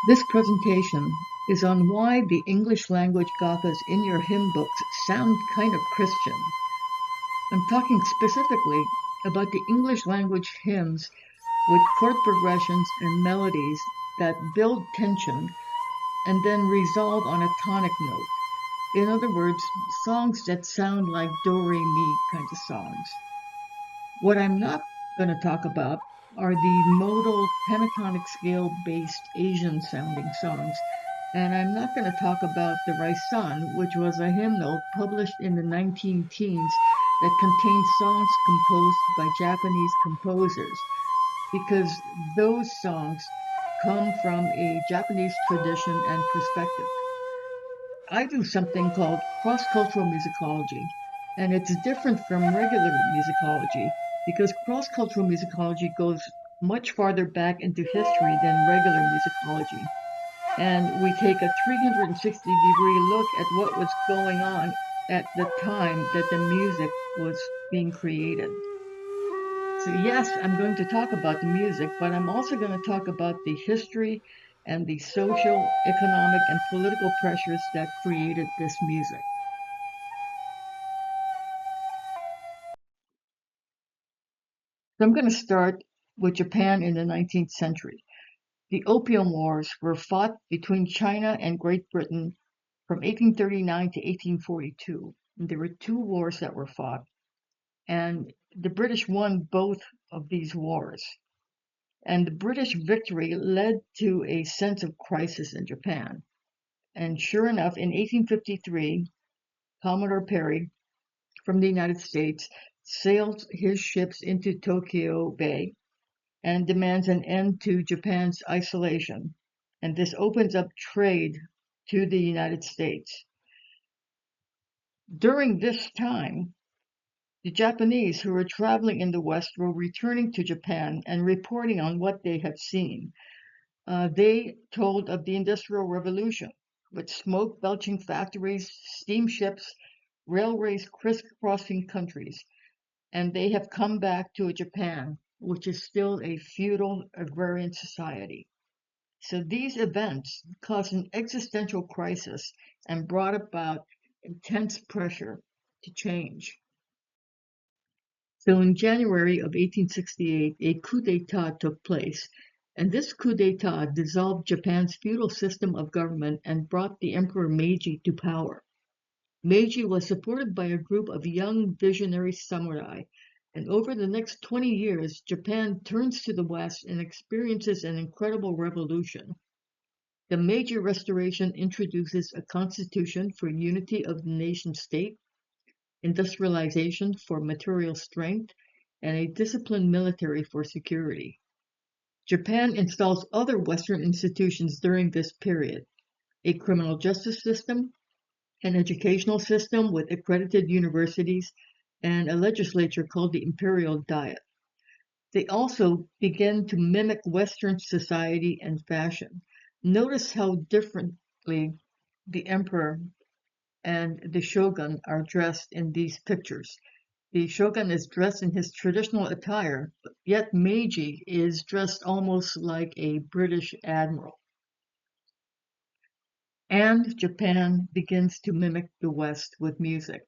This presentation is on why the English language gathas in your hymn books sound kind of Christian. I'm talking specifically about the English language hymns with chord progressions and melodies that build tension and then resolve on a tonic note. In other words, songs that sound like do re mi kinds of songs. What I'm not going to talk about are the modal pentatonic scale based Asian sounding songs. And I'm not going to talk about the Raisan, which was a hymnal published in the 19 teens that contained songs composed by Japanese composers, because those songs come from a Japanese tradition and perspective. I do something called cross-cultural musicology, and it's different from regular musicology because cross-cultural musicology goes much farther back into history than regular musicology. And we take a 360-degree look at what was going on at the time that the music was being created. So yes, I'm going to talk about the music, but I'm also going to talk about the history and the social, economic, and political pressures that created this music. So I'm going to start with Japan in the 19th century. The Opium Wars were fought between China and Great Britain from 1839 to 1842. And there were two wars that were fought, and the British won both of these wars. And the British victory led to a sense of crisis in Japan. And sure enough, in 1853, Commodore Perry from the United States sails his ships into Tokyo Bay and demands an end to Japan's isolation. And this opens up trade to the United States. During this time, the Japanese who were traveling in the West were returning to Japan and reporting on what they had seen. They told of the Industrial Revolution, with smoke belching factories, steamships, railways crisscrossing countries, and they have come back to a Japan which is still a feudal agrarian society. So these events caused an existential crisis and brought about intense pressure to change. So in January of 1868, a coup d'etat took place, and this coup d'etat dissolved Japan's feudal system of government and brought the Emperor Meiji to power. Meiji was supported by a group of young visionary samurai, and over the next 20 years, Japan turns to the West and experiences an incredible revolution. The Meiji Restoration introduces a constitution for unity of the nation state, industrialization for material strength, and a disciplined military for security. Japan installs other Western institutions during this period: a criminal justice system, an educational system with accredited universities, and a legislature called the Imperial Diet. They also begin to mimic Western society and fashion. Notice how differently the emperor and the shogun are dressed in these pictures. The shogun is dressed in his traditional attire, yet Meiji is dressed almost like a British admiral. And Japan begins to mimic the West with music.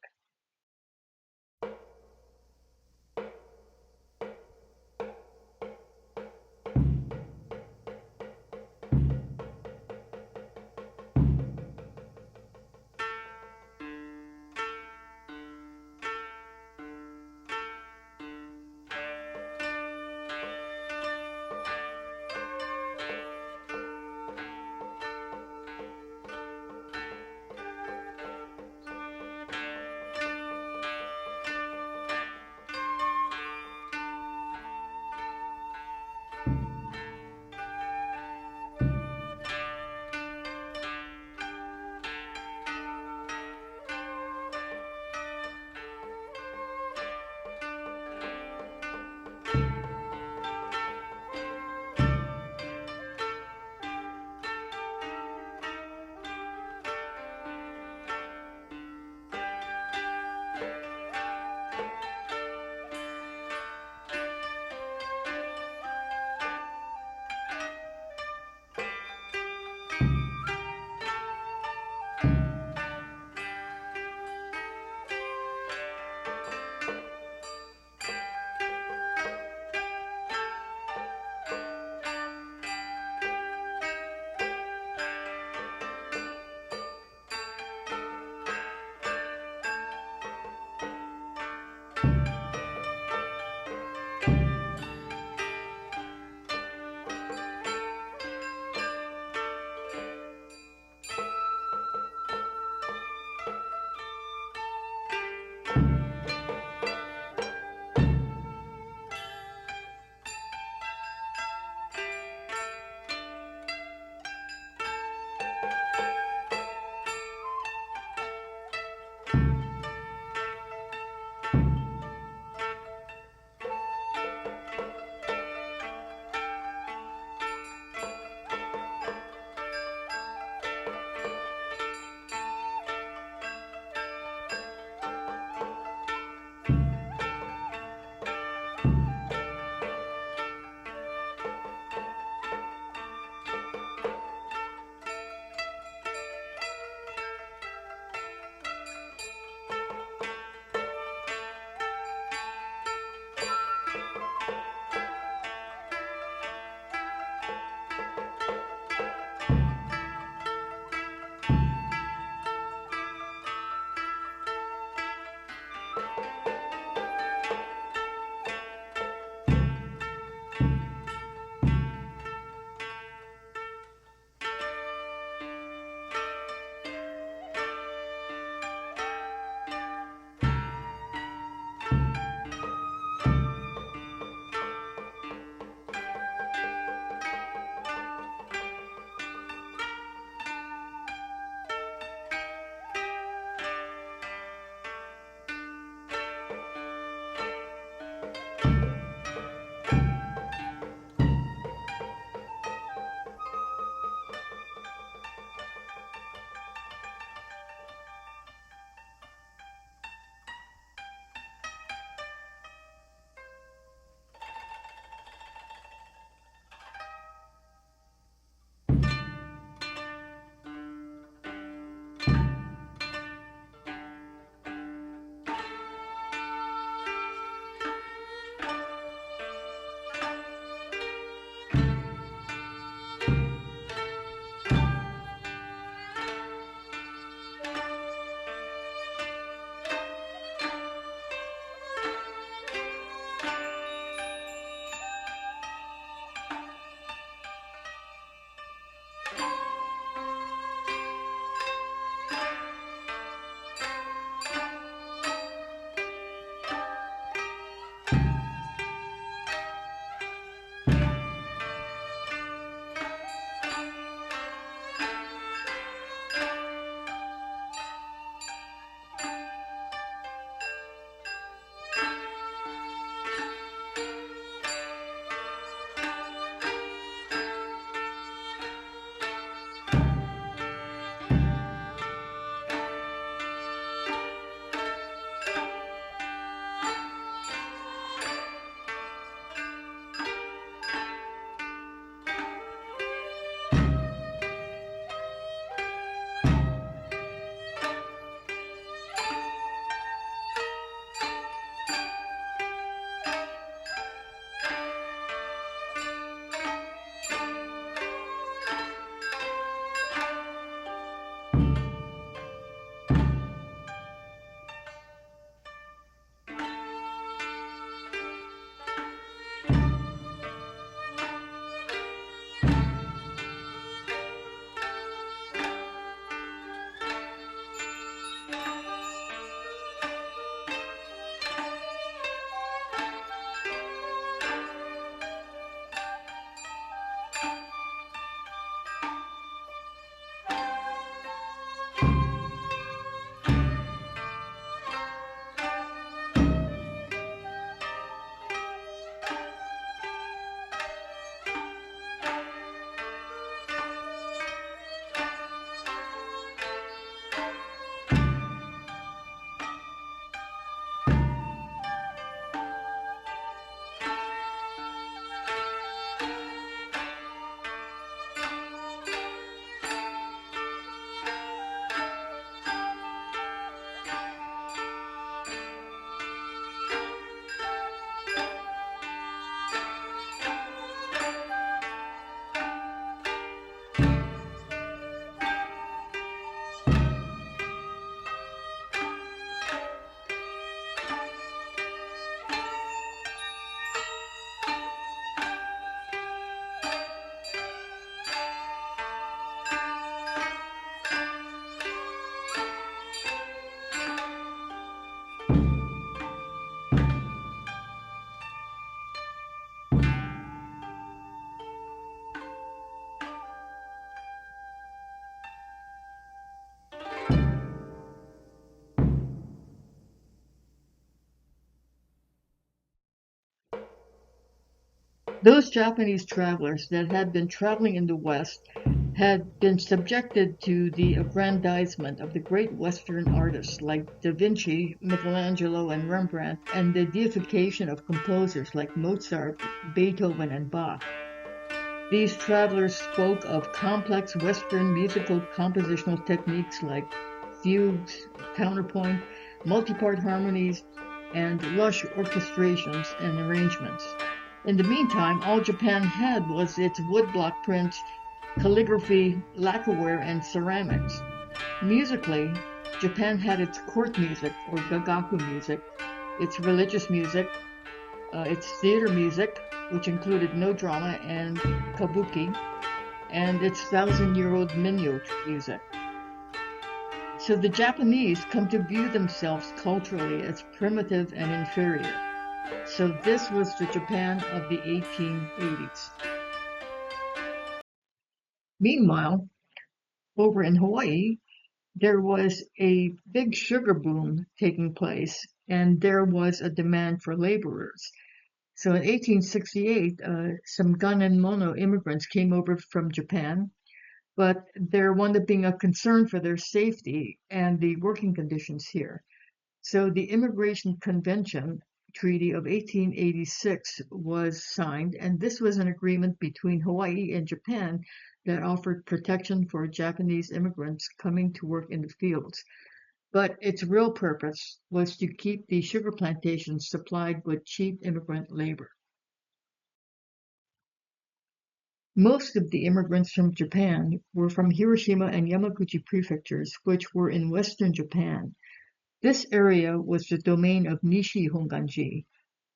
Those Japanese travelers that had been traveling in the West had been subjected to the aggrandizement of the great Western artists like Da Vinci, Michelangelo, and Rembrandt, and the deification of composers like Mozart, Beethoven, and Bach. These travelers spoke of complex Western musical compositional techniques like fugues, counterpoint, multi-part harmonies, and lush orchestrations and arrangements. In the meantime, all Japan had was its woodblock prints, calligraphy, lacquerware, and ceramics. Musically, Japan had its court music, or gagaku music, its religious music, its theater music, which included no drama and kabuki, and its thousand-year-old minyo music. So the Japanese come to view themselves culturally as primitive and inferior. So this was the Japan of the 1880s. Meanwhile, over in Hawaii, there was a big sugar boom taking place, and there was a demand for laborers. So in 1868, some Ganenmono immigrants came over from Japan, but there wound up being a concern for their safety and the working conditions here. So the Immigration Convention Treaty of 1886 was signed, and this was an agreement between Hawaii and Japan that offered protection for Japanese immigrants coming to work in the fields. But its real purpose was to keep the sugar plantations supplied with cheap immigrant labor. Most of the immigrants from Japan were from Hiroshima and Yamaguchi prefectures, which were in western Japan. This area was the domain of Nishi Honganji.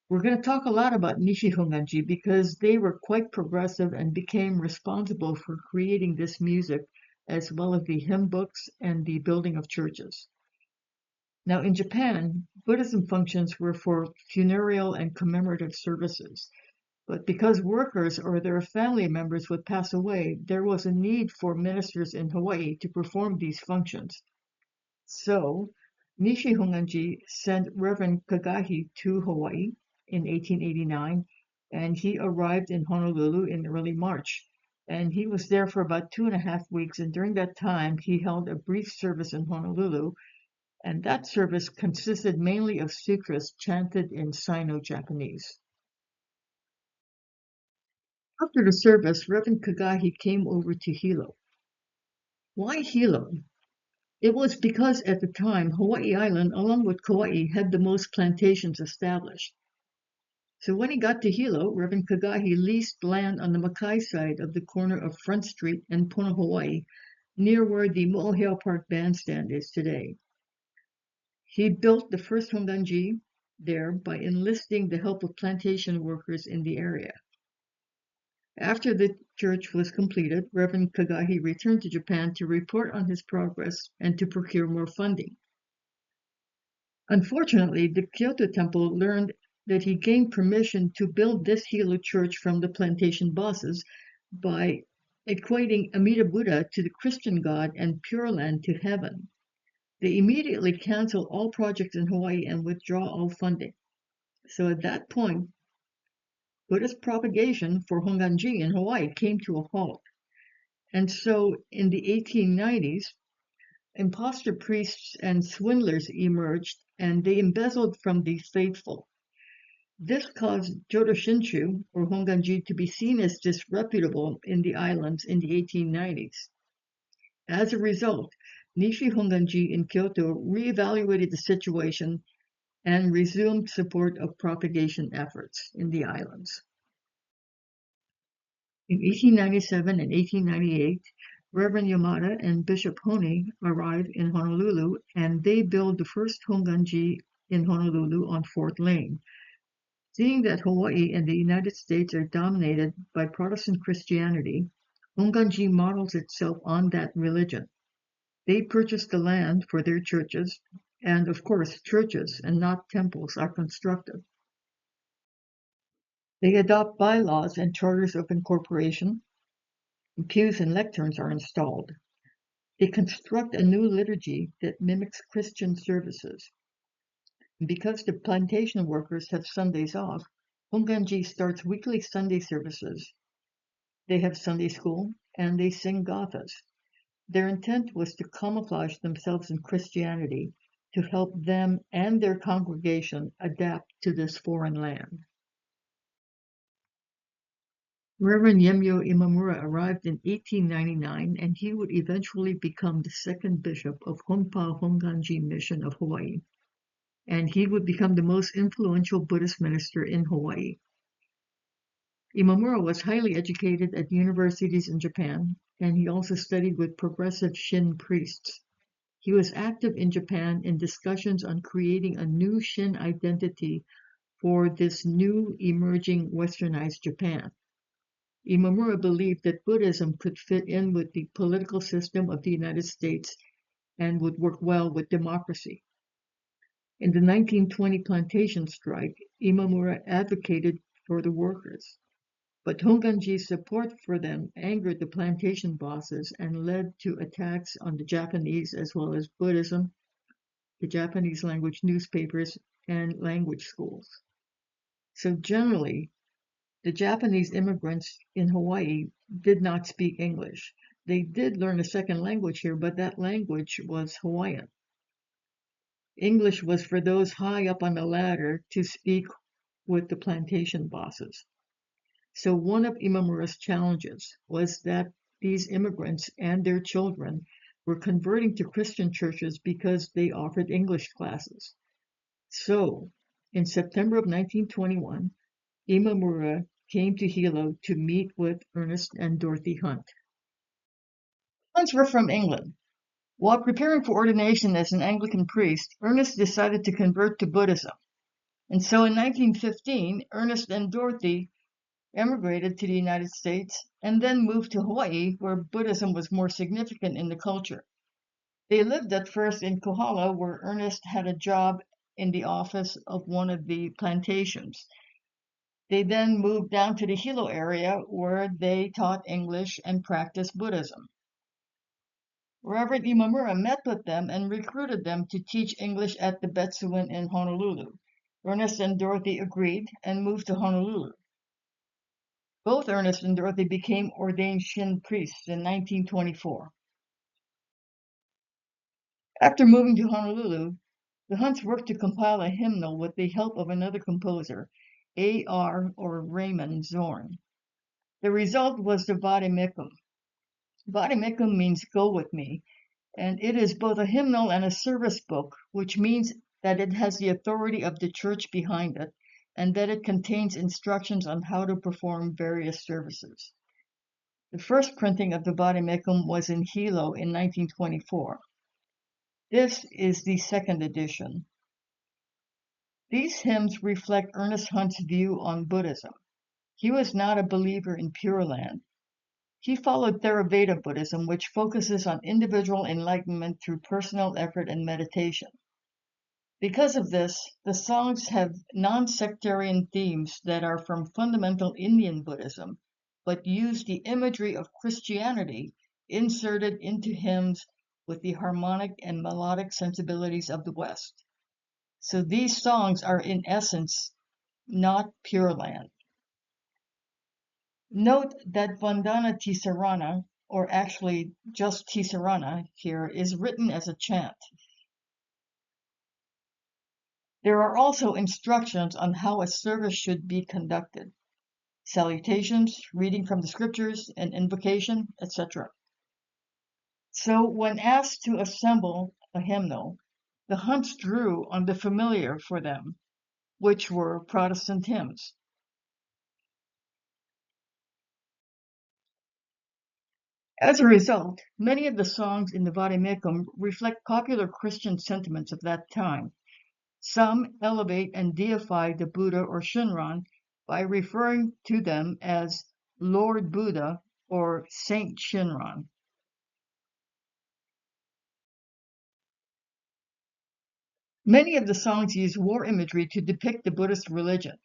We're going to talk a lot about Nishi Honganji because they were quite progressive and became responsible for creating this music, as well as the hymn books and the building of churches. Now, in Japan, Buddhism functions were for funereal and commemorative services. But because workers or their family members would pass away, there was a need for ministers in Hawaii to perform these functions. So, Nishi Honganji sent Reverend Kagahi to Hawaii in 1889, and he arrived in Honolulu in early March. And he was there for about 2.5 weeks, and during that time, he held a brief service in Honolulu, and that service consisted mainly of sutras chanted in Sino-Japanese. After the service, Reverend Kagahi came over to Hilo. Why Hilo? It was because at the time, Hawaii Island, along with Kauai, had the most plantations established. So when he got to Hilo, Reverend Kagahi leased land on the Makai side of the corner of Front Street and Puna, Hawaii, near where the Mo'oheo Park Bandstand is today. He built the first honganji there by enlisting the help of plantation workers in the area. After the church was completed, Reverend Kagahi returned to Japan to report on his progress and to procure more funding. Unfortunately, the Kyoto Temple learned that he gained permission to build this Hilo church from the plantation bosses by equating Amida Buddha to the Christian God and Pure Land to heaven. They immediately canceled all projects in Hawaii and withdraw all funding. So at that point, Buddhist propagation for honganji in Hawaii came to a halt. And so in the 1890s, imposter priests and swindlers emerged, and they embezzled from the faithful. This caused Jodo Shinshu, or honganji, to be seen as disreputable in the islands in the 1890s. As a result, Nishi Honganji in Kyoto reevaluated the situation and resumed support of propagation efforts in the islands. In 1897 and 1898, Reverend Yamada and Bishop Honey arrive in Honolulu, and they build the first honganji in Honolulu on Fort Lane. Seeing that Hawaii and the United States are dominated by Protestant Christianity, honganji models itself on that religion. They purchase the land for their churches, and of course, churches and not temples are constructed. They adopt bylaws and charters of incorporation. Pews and lecterns are installed. They construct a new liturgy that mimics Christian services. Because the plantation workers have Sundays off, Honganji starts weekly Sunday services. They have Sunday school and they sing gathas. Their intent was to camouflage themselves in Christianity to help them and their congregation adapt to this foreign land. Reverend Yemyo Imamura arrived in 1899 and he would eventually become the second bishop of Honpa Honganji Mission of Hawaii. And he would become the most influential Buddhist minister in Hawaii. Imamura was highly educated at universities in Japan, and he also studied with progressive Shin priests. He was active in Japan in discussions on creating a new Shin identity for this new emerging westernized Japan. Imamura believed that Buddhism could fit in with the political system of the United States and would work well with democracy. In the 1920 plantation strike, Imamura advocated for the workers. But Honganji's support for them angered the plantation bosses and led to attacks on the Japanese as well as Buddhism, the Japanese language newspapers, and language schools. So generally, the Japanese immigrants in Hawaii did not speak English. They did learn a second language here, but that language was Hawaiian. English was for those high up on the ladder to speak with the plantation bosses. So one of Imamura's challenges was that these immigrants and their children were converting to Christian churches because they offered English classes. So in September of 1921, Imamura came to Hilo to meet with Ernest and Dorothy Hunt. Hunts were from England. While preparing for ordination as an Anglican priest, Ernest decided to convert to Buddhism. And so in 1915, Ernest and Dorothy emigrated to the United States and then moved to Hawaii, where Buddhism was more significant in the culture. They lived at first in Kohala, where Ernest had a job in the office of one of the plantations. They then moved down to the Hilo area, where they taught English and practiced Buddhism. Reverend Imamura met with them and recruited them to teach English at the Betsuin in Honolulu. Ernest and Dorothy agreed and moved to Honolulu. Both Ernest and Dorothy became ordained Shin priests in 1924. After moving to Honolulu, the Hunts worked to compile a hymnal with the help of another composer, A.R. or Raymond Zorn. The result was the Vademecum. Vademecum means "go with me," and it is both a hymnal and a service book, which means that it has the authority of the church behind it, and that it contains instructions on how to perform various services. The first printing of the Vademecum was in Hilo in 1924. This is the second edition. These hymns reflect Ernest Hunt's view on Buddhism. He was not a believer in Pure Land. He followed Theravada Buddhism, which focuses on individual enlightenment through personal effort and meditation. Because of this, the songs have non-sectarian themes that are from fundamental Indian Buddhism, but use the imagery of Christianity inserted into hymns with the harmonic and melodic sensibilities of the West. So these songs are in essence not Pure Land. Note that Vandana Tisarana, or actually just Tisarana here, is written as a chant. There are also instructions on how a service should be conducted: salutations, reading from the scriptures, and invocation, etc. So when asked to assemble a hymnal, the Hunts drew on the familiar for them, which were Protestant hymns. As a result, many of the songs in the Vademecum reflect popular Christian sentiments of that time. Some elevate and deify the Buddha or Shinran by referring to them as Lord Buddha or Saint Shinran. Many of the songs use war imagery to depict the Buddhist religion.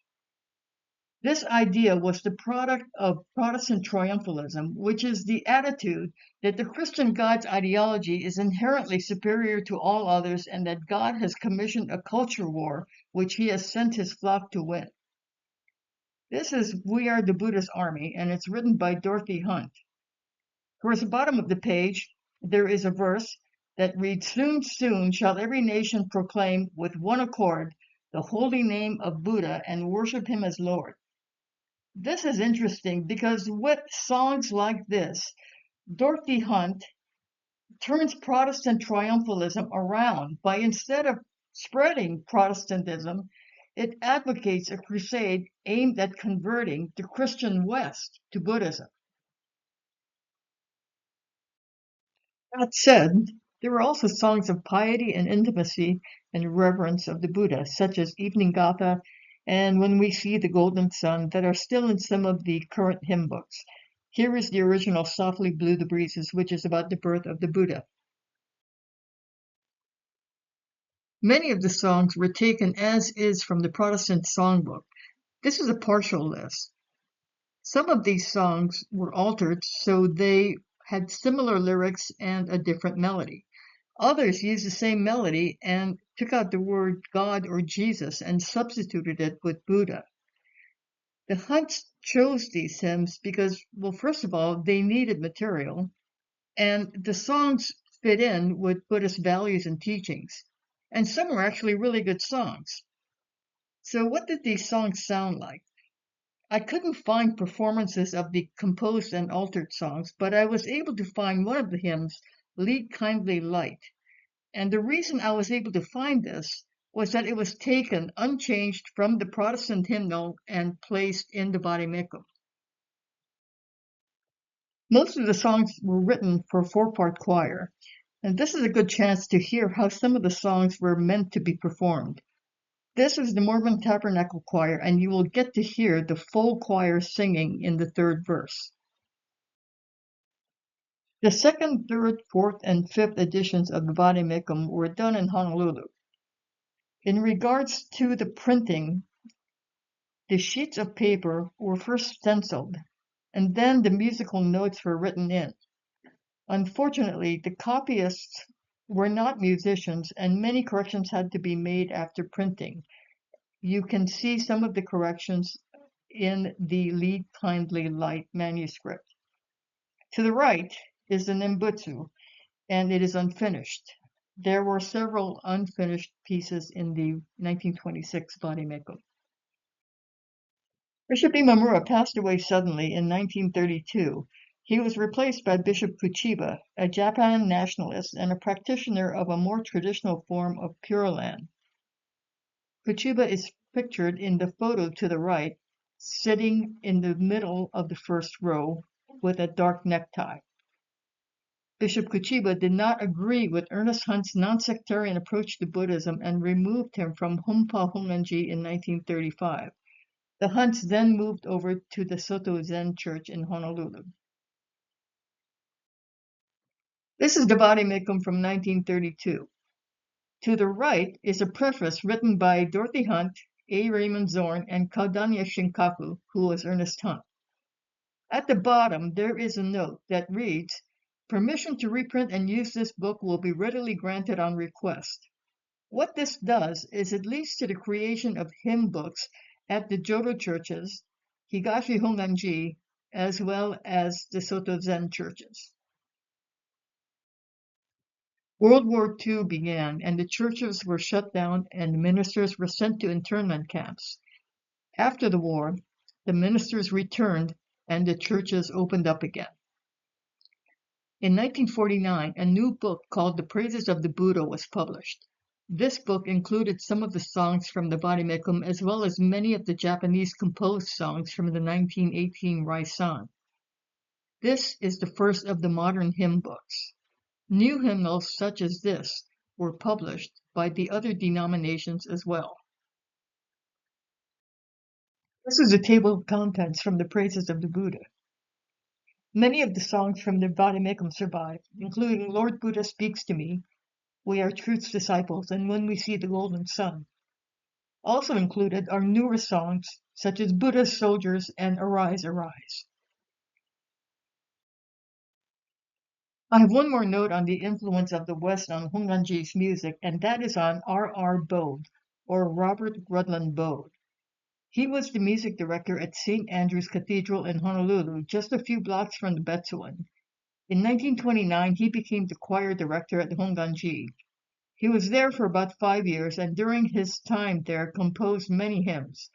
This idea was the product of Protestant triumphalism, which is the attitude that the Christian God's ideology is inherently superior to all others and that God has commissioned a culture war which he has sent his flock to win. This is We Are the Buddha's Army, and it's written by Dorothy Hunt. Towards the bottom of the page, there is a verse that reads, "Soon, soon shall every nation proclaim with one accord the holy name of Buddha and worship him as Lord." This is interesting because with songs like this, Dorothy Hunt turns Protestant triumphalism around by instead of spreading Protestantism, it advocates a crusade aimed at converting the Christian West to Buddhism. That said, there were also songs of piety and intimacy and reverence of the Buddha, such as Evening Gatha and When We See the Golden Sun, that are still in some of the current hymn books. Here is the original Softly Blew the Breezes, which is about the birth of the Buddha. Many of the songs were taken as is from the Protestant songbook. This is a partial list. Some of these songs were altered so they had similar lyrics and a different melody. Others used the same melody and took out the word God or Jesus and substituted it with Buddha. The Hunts chose these hymns because, well, first of all, they needed material, and the songs fit in with Buddhist values and teachings. And some were actually really good songs. So, what did these songs sound like? I couldn't find performances of the composed and altered songs, but I was able to find one of the hymns, Lead Kindly Light. And the reason I was able to find this was that it was taken unchanged from the Protestant hymnal and placed in the Vademecum. Most of the songs were written for four-part choir, and this is a good chance to hear how some of the songs were meant to be performed. This is the Mormon Tabernacle Choir, and you will get to hear the full choir singing in the third verse. The second, third, fourth, and fifth editions of the Vademecum were done in Honolulu. In regards to the printing, the sheets of paper were first stenciled, and then the musical notes were written in. Unfortunately, the copyists were not musicians, and many corrections had to be made after printing. You can see some of the corrections in the Lead Kindly Light manuscript. To the right is the Nembutsu, and it is unfinished. There were several unfinished pieces in the 1926 Vademecum. Bishop Imamura passed away suddenly in 1932. He was replaced by Bishop Kuchiba, a Japan nationalist and a practitioner of a more traditional form of Pure Land. Kuchiba is pictured in the photo to the right, sitting in the middle of the first row with a dark necktie. Bishop Kuchiba did not agree with Ernest Hunt's non-sectarian approach to Buddhism and removed him from Humpa Honganji in 1935. The Hunts then moved over to the Soto Zen Church in Honolulu. This is the Vademecum from 1932. To the right is a preface written by Dorothy Hunt, A. Raymond Zorn, and Kaudanya Shinkaku, who was Ernest Hunt. At the bottom, there is a note that reads, "Permission to reprint and use this book will be readily granted on request." What this does is it leads to the creation of hymn books at the Jodo churches, Higashi Honganji, as well as the Soto Zen churches. World War II began, and the churches were shut down and ministers were sent to internment camps. After the war, the ministers returned and the churches opened up again. In 1949, a new book called The Praises of the Buddha was published. This book included some of the songs from the Vademecum as well as many of the Japanese composed songs from the 1918 Raisan. This is the first of the modern hymn books. New hymnals such as this were published by the other denominations as well. This is a table of contents from the Praises of the Buddha. Many of the songs from the Vademecum survive, including Lord Buddha Speaks to Me, We Are Truth's Disciples, and When We See the Golden Sun. Also included are newer songs such as Buddha's Soldiers and Arise, Arise. I have one more note on the influence of the West on Honganji's music, and that is on R.R. Bode, or Robert Rutland Bode. He was the music director at St. Andrew's Cathedral in Honolulu, just a few blocks from the Betsuan. In 1929, he became the choir director at Honganji. He was there for about 5 years and during his time there composed many hymns.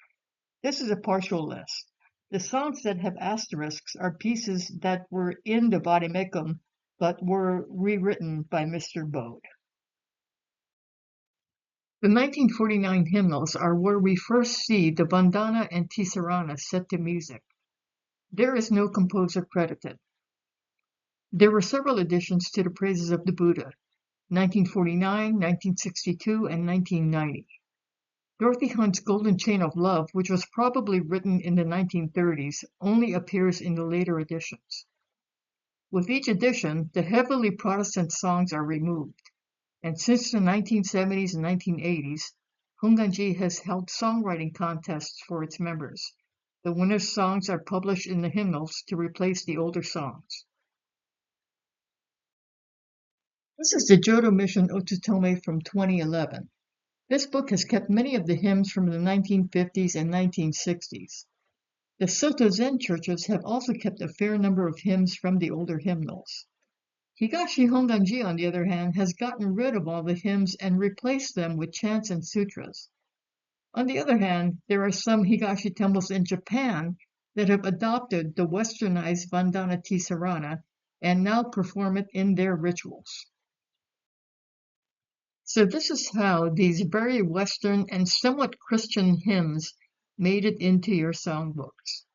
This is a partial list. The songs that have asterisks are pieces that were in the Vademecum but were rewritten by Mr. Bode. The 1949 hymnals are where we first see the Vandana and Tisarana set to music. There is no composer credited. There were several additions to the praises of the Buddha, 1949, 1962, and 1990. Dorothy Hunt's Golden Chain of Love, which was probably written in the 1930s, only appears in the later editions. With each edition, the heavily Protestant songs are removed, and since the 1970s and 1980s, Honganji has held songwriting contests for its members. The winners' songs are published in the hymnals to replace the older songs. This is the Jodo Mission Ototome from 2011. This book has kept many of the hymns from the 1950s and 1960s. The Soto Zen churches have also kept a fair number of hymns from the older hymnals. Higashi Honganji, on the other hand, has gotten rid of all the hymns and replaced them with chants and sutras. On the other hand, there are some Higashi temples in Japan that have adopted the westernized Vandana Tisarana and now perform it in their rituals. So this is how these very Western and somewhat Christian hymns made it into your songbooks.